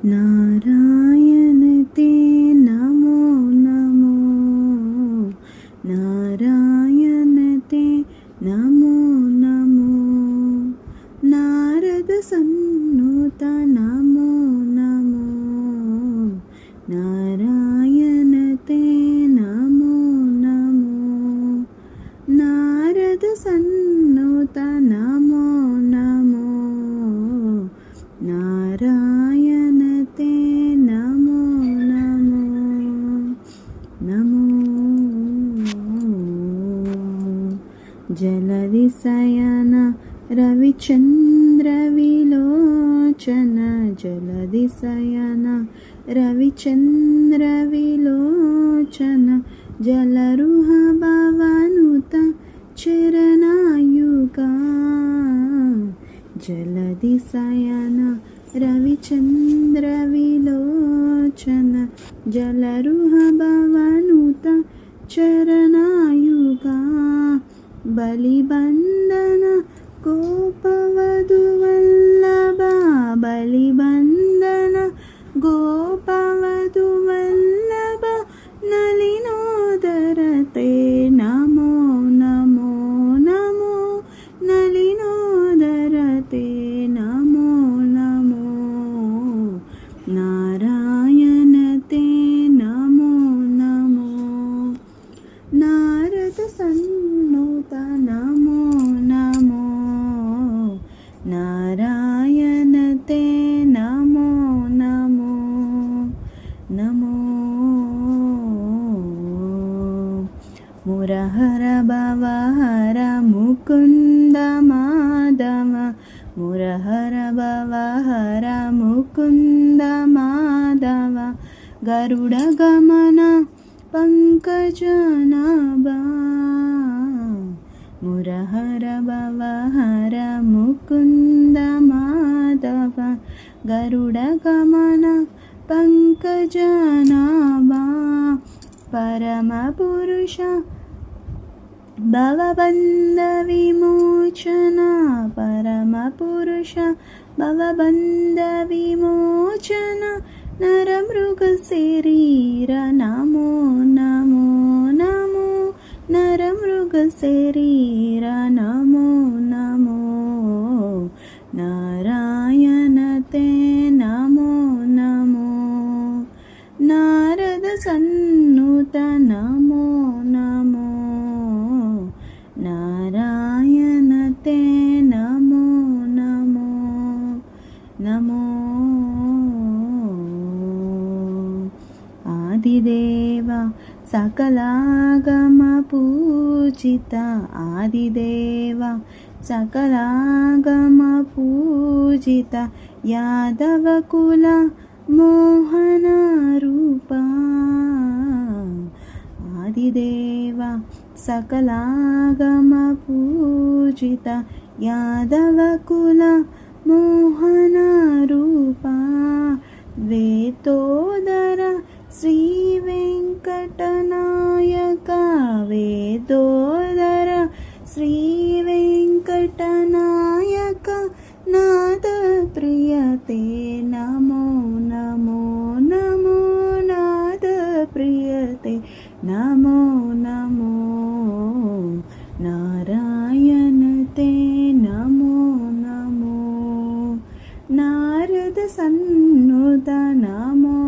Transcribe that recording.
नारायण ते नमो नमो नारायण ते नमो नमो नारद सन्नुत नमो नमो नारायण ते नमो नमो नारद सन्नुत नमो नमो नारायण ते नमो नमो नमो जलदिशयन रविचन्द्रविलोचन जलदिशयन रविचन्द्रविलोचन जलरुह भवनुत चरणायुगा जलदिशयन रविचन्द्रविलोचन जलरुह भवनुत चरणायुगा बलिबन्धन गोपवधुवल्लभा बलिबन्धन गोपवधुवल्लभा नलिनोदरते नमो नमो नमो नलिनोदरते नमो नमो नारायण ते नमो नमो नारद सन्नुत नमो नमो नारायण ते नमो नमो नमो मुरहर भवहर मुकुन्द माधव मुरहर भवहर मुकुन्द माधव गरुड गमन पंकजनाभा मुरहर भवहर मुकुन्द माधव गरुड गमन पंकजनाभा परम पुरुष भवबन्ध विमोचन परम पुरुष भवबन्ध विमोचन नरमृग शरीर नमो नमो नमो नरमृग शरीर नमो नमो नारायण ते नमो नमो नारद सन्नुत नमो नमो नारायण ते नमो नमो नमो आदिदेव सकलागम पूजित आदिदेव सकलागम पूजित यादव कुल मोहन रूपा आदिदेव सकलागम पूजित यादव कुल मोहन रूपा वेतोदर श्री वेंकटनायक वेदोदर श्री वेंकटनायक नाद प्रियते नमो नमो नमो नाद प्रियते नमो नमो नारायण ते नमो नमो नारद सन्नुत नमो